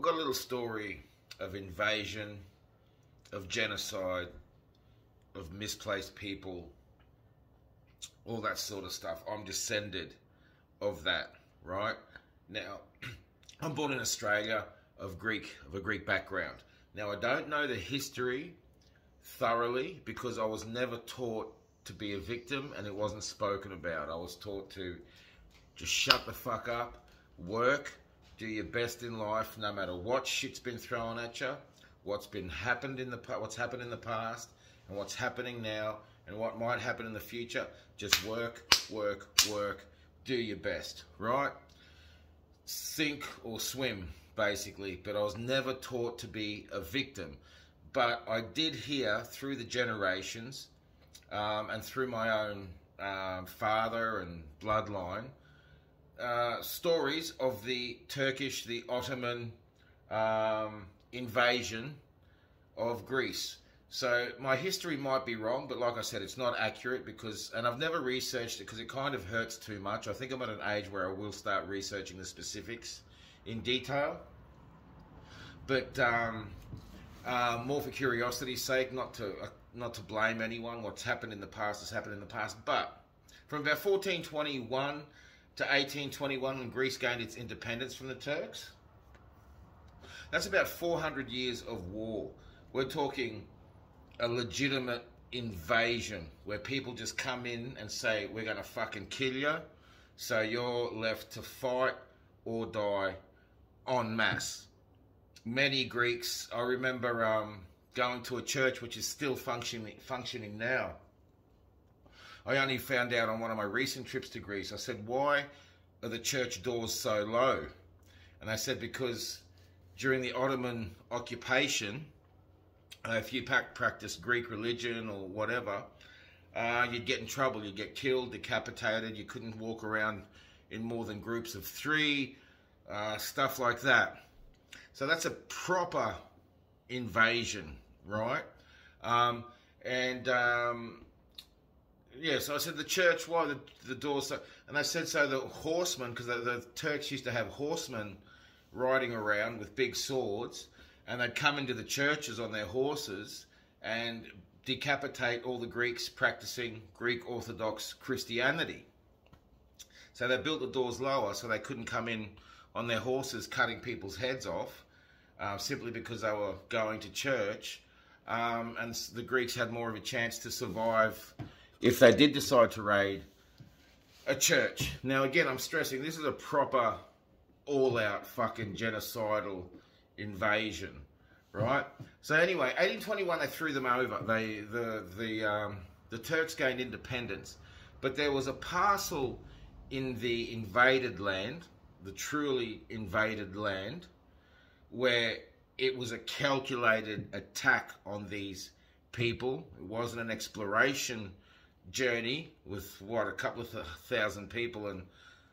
got a little story of invasion, of genocide, of misplaced people, all that sort of stuff. I'm descended of that, right? Now, I'm born in Australia of a Greek background. Now, I don't know the history thoroughly because I was never taught to be a victim and it wasn't spoken about. I was taught to just shut the fuck up, work, do your best in life, no matter what shit's been thrown at you, what's happened in the past, and what's happening now, and what might happen in the future. Just work, work, work, do your best, right? Sink or swim, basically. But I was never taught to be a victim. But I did hear through the generations, and through my own father and bloodline, stories of the Turkish, the Ottoman invasion of Greece. So my history might be wrong, but like I said, it's not accurate because, and I've never researched it because it kind of hurts too much. I think I'm at an age where I will start researching the specifics in detail. But more for curiosity's sake, not to blame anyone. What's happened in the past has happened in the past. But from about 1421 to 1821, when Greece gained its independence from the Turks, that's about 400 years of war. We're talking a legitimate invasion where people just come in and say, we're going to fucking kill you, so you're left to fight or die en masse. Many Greeks, I remember going to a church which is still functioning now. I only found out on one of my recent trips to Greece. I said, why are the church doors so low? And they said, because during the Ottoman occupation, if you practiced Greek religion or whatever, you'd get in trouble. You'd get killed, decapitated. You couldn't walk around in more than groups of 3, stuff like that. So that's a proper invasion, right? Yeah, so I said, the church, why the doors so... And they said, so the horsemen, because the Turks used to have horsemen riding around with big swords, and they'd come into the churches on their horses and decapitate all the Greeks practicing Greek Orthodox Christianity. So they built the doors lower so they couldn't come in on their horses cutting people's heads off, simply because they were going to church. And the Greeks had more of a chance to survive if they did decide to raid a church. Now, again, I'm stressing, this is a proper all-out fucking genocidal invasion, right? So anyway, 1821 they threw them over. The Turks gained independence, but there was a parcel in the invaded land, the truly invaded land, where it was a calculated attack on these people. It wasn't an exploration journey with what, a couple of thousand people and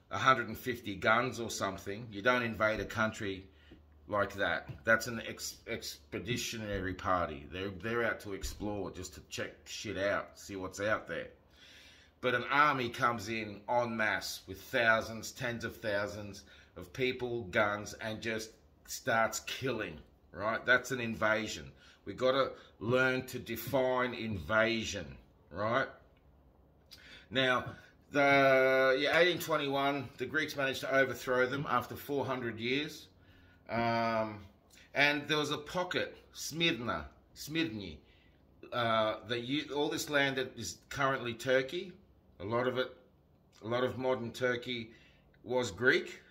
150 guns or something. You don't invade a country like that. That's an expeditionary party. They're out to explore, just to check shit out, see what's out there. But an army comes in en masse with thousands, tens of thousands of people, guns, and just starts killing, right? That's an invasion. We've got to learn to define invasion, right? Now, 1821, the Greeks managed to overthrow them after 400 years. And there was a pocket, Smyrni, all this land that is currently Turkey, a lot of modern Turkey was Greek.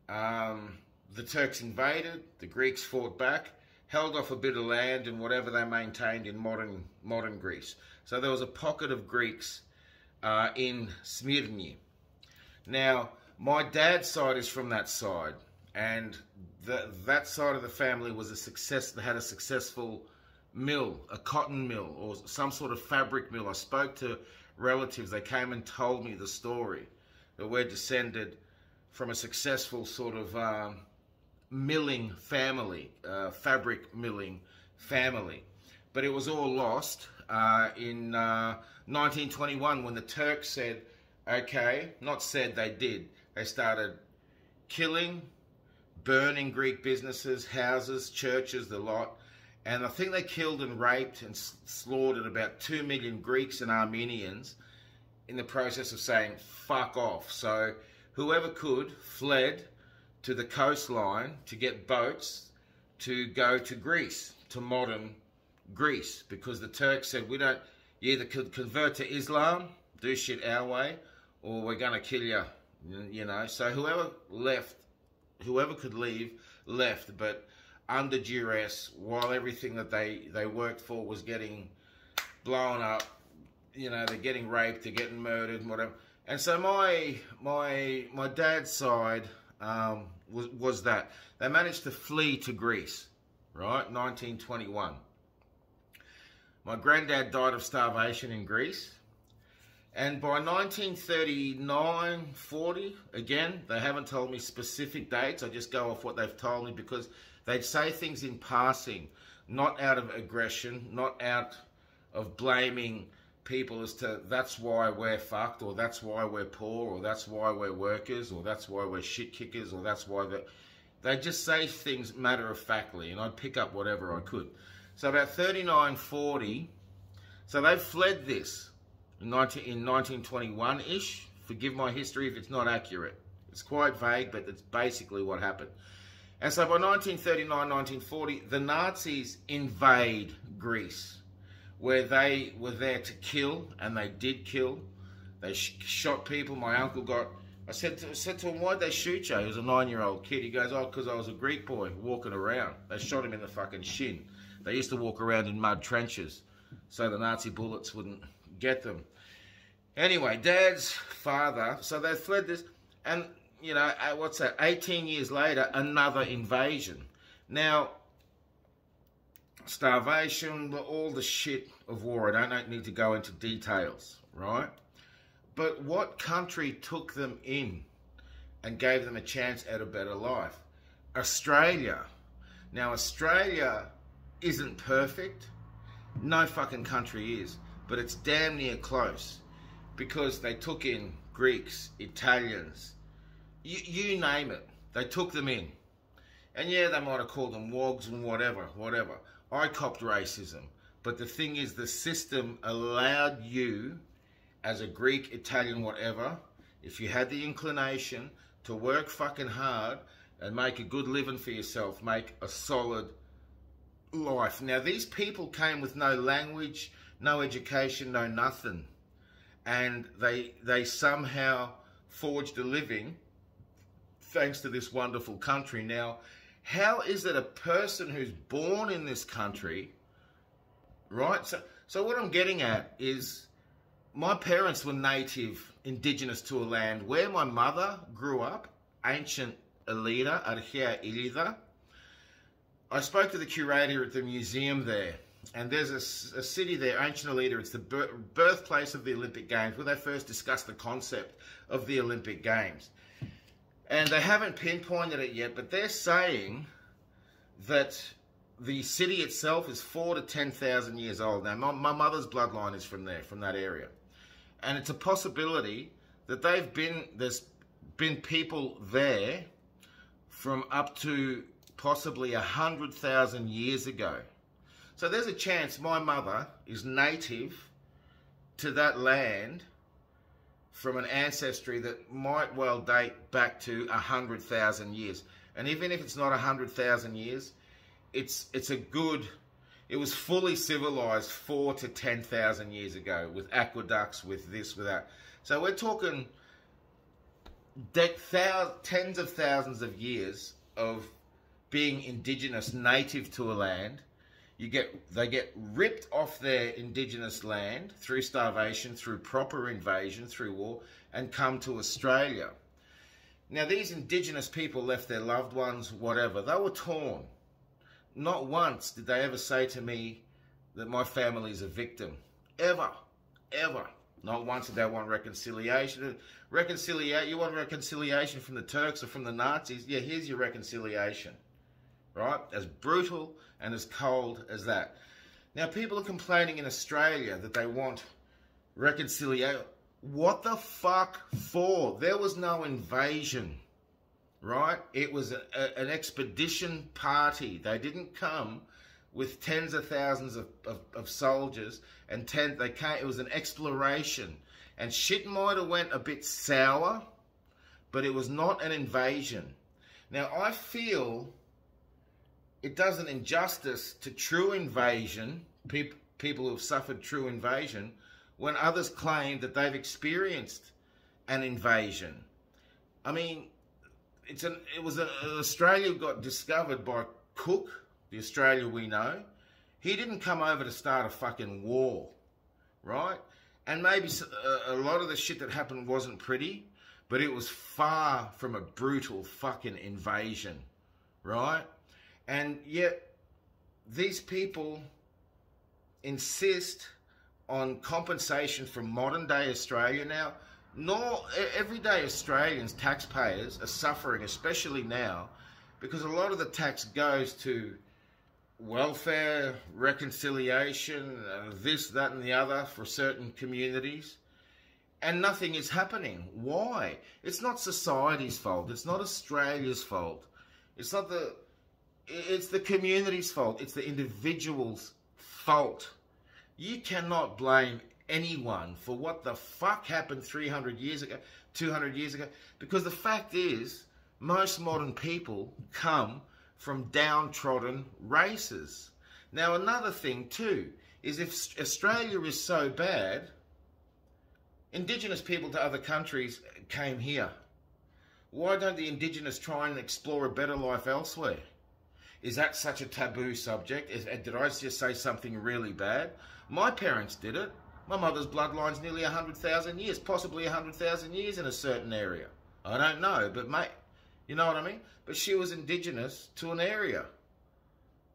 The Turks invaded, the Greeks fought back, held off a bit of land and whatever they maintained in modern Greece. So there was a pocket of Greeks in Smyrni. Now, my dad's side is from that side, and that side of the family was had a successful mill, a cotton mill, or some sort of fabric mill. I spoke to relatives. They came and told me the story, that we're descended from a successful sort of milling family, fabric milling family. But it was all lost in 1921 when the Turks said, okay, not said, they did. They started killing, burning Greek businesses, houses, churches, the lot. And I think they killed and raped and slaughtered about 2 million Greeks and Armenians in the process of saying, fuck off. So whoever could fled to the coastline to get boats to go to Greece, to modern Greece, because the Turks said, we don't, you either could convert to Islam, do shit our way, or we're going to kill you, you know. So whoever left, whoever could leave, left, but under duress, while everything that they worked for was getting blown up, you know, they're getting raped, they're getting murdered, and whatever. And so my dad's side was that they managed to flee to Greece, right? 1921. My granddad died of starvation in Greece. And by 1939, 40, again, they haven't told me specific dates. I just go off what they've told me, because they'd say things in passing, not out of aggression, not out of blaming people as to that's why we're fucked, or that's why we're poor, or that's why we're workers, or that's why we're shit kickers, or that's why they just say things matter-of-factly, and I'd pick up whatever I could. So about 39, 40, so they've fled this in 1921-ish. Forgive my history if it's not accurate. It's quite vague, but it's basically what happened. And so by 1939, 1940, the Nazis invade Greece, where they were there to kill, and they did kill. They shot people. My uncle got... I said to him, why'd they shoot you? He was a 9-year-old kid. He goes, oh, because I was a Greek boy walking around. They shot him in the fucking shin. They used to walk around in mud trenches so the Nazi bullets wouldn't get them. Anyway, Dad's father, so they fled this, and, you know, what's that, 18 years later, another invasion. Now, starvation, all the shit of war, I don't need to go into details, right? But what country took them in and gave them a chance at a better life? Australia. Now, Australia isn't perfect. No fucking country is. But it's damn near close. Because they took in Greeks, Italians, you name it. They took them in. And yeah, they might have called them wogs and whatever. I copped racism. But the thing is, the system allowed you, as a Greek, Italian, whatever, if you had the inclination to work fucking hard and make a good living for yourself, make a solid life. Now, these people came with no language, no education, no nothing. And they somehow forged a living thanks to this wonderful country. Now, how is it a person who's born in this country, right? So what I'm getting at is, my parents were native, indigenous to a land where my mother grew up, ancient Elida, Archea Elida. I spoke to the curator at the museum there, and there's a city there, ancient Elida. It's the birthplace of the Olympic Games, where they first discussed the concept of the Olympic Games. And they haven't pinpointed it yet, but they're saying that the city itself is 4,000 to 10,000 years old. Now, my mother's bloodline is from there, from that area. And it's a possibility that there's been people there from up to possibly 100,000 years ago. So there's a chance my mother is native to that land from an ancestry that might well date back to 100,000 years. And even if it's not 100,000 years, it was fully civilized 4,000 to 10,000 years ago, with aqueducts, with this, with that. So we're talking tens of thousands of years of being indigenous, native to a land. They get ripped off their indigenous land through starvation, through proper invasion, through war, and come to Australia. Now, these indigenous people left their loved ones, whatever. They were torn. Not once did they ever say to me that my family's a victim. Ever. Ever. Not once did they want reconciliation. You want reconciliation from the Turks or from the Nazis? Yeah, here's your reconciliation. Right? As brutal and as cold as that. Now, people are complaining in Australia that they want reconciliation. What the fuck for? There was no invasion. right? It was an expedition party. They didn't come with tens of thousands of soldiers, and it was an exploration. And shit might have went a bit sour, but it was not an invasion. Now, I feel it does an injustice to true invasion, people who have suffered true invasion, when others claim that they've experienced an invasion. I mean, Australia got discovered by Cook, the Australia we know. He didn't come over to start a fucking war, right? And maybe a lot of the shit that happened wasn't pretty, but it was far from a brutal fucking invasion, right? And yet, these people insist on compensation from modern day Australia now. Everyday Australians, taxpayers, are suffering, especially now, because a lot of the tax goes to welfare, reconciliation, this, that, and the other for certain communities, and nothing is happening. Why? It's not society's fault. It's not Australia's fault. It's the community's fault. It's the individual's fault. You cannot blame anyone for what the fuck happened 300 years ago, 200 years ago, because the fact is, most modern people come from downtrodden races. Now, another thing too is, if Australia is so bad, Indigenous people to other countries came here. Why don't the Indigenous try and explore a better life elsewhere? Is that such a taboo subject? Did I just say something really bad? My parents did it. My mother's bloodline's nearly 100,000 years, possibly 100,000 years in a certain area. I don't know, but mate, you know what I mean? But she was Indigenous to an area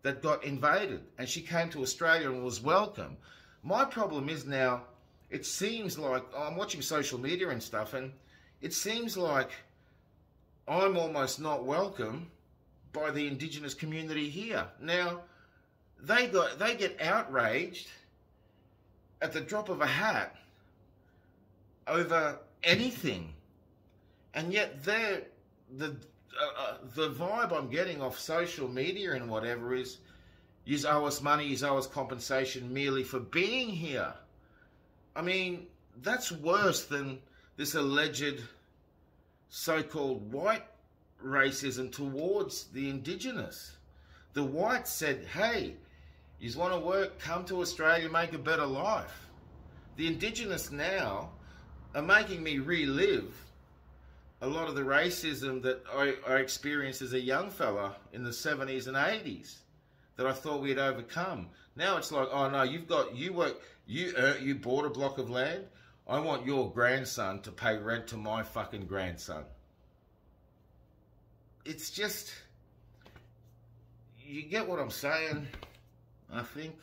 that got invaded, and she came to Australia and was welcome. My problem is now, it seems like, I'm watching social media and stuff, and it seems like I'm almost not welcome by the Indigenous community here. Now, they get outraged at the drop of a hat over anything, and yet the vibe I'm getting off social media and whatever is, you owe us money, you owe us compensation merely for being here. I mean, that's worse than this alleged so-called white racism towards the Indigenous. The whites said, hey, you want to work, come to Australia, make a better life. The Indigenous now are making me relive a lot of the racism that I experienced as a young fella in the 70s and 80s that I thought we'd overcome. Now it's like, oh no, you bought a block of land, I want your grandson to pay rent to my fucking grandson. It's just, you get what I'm saying, I think.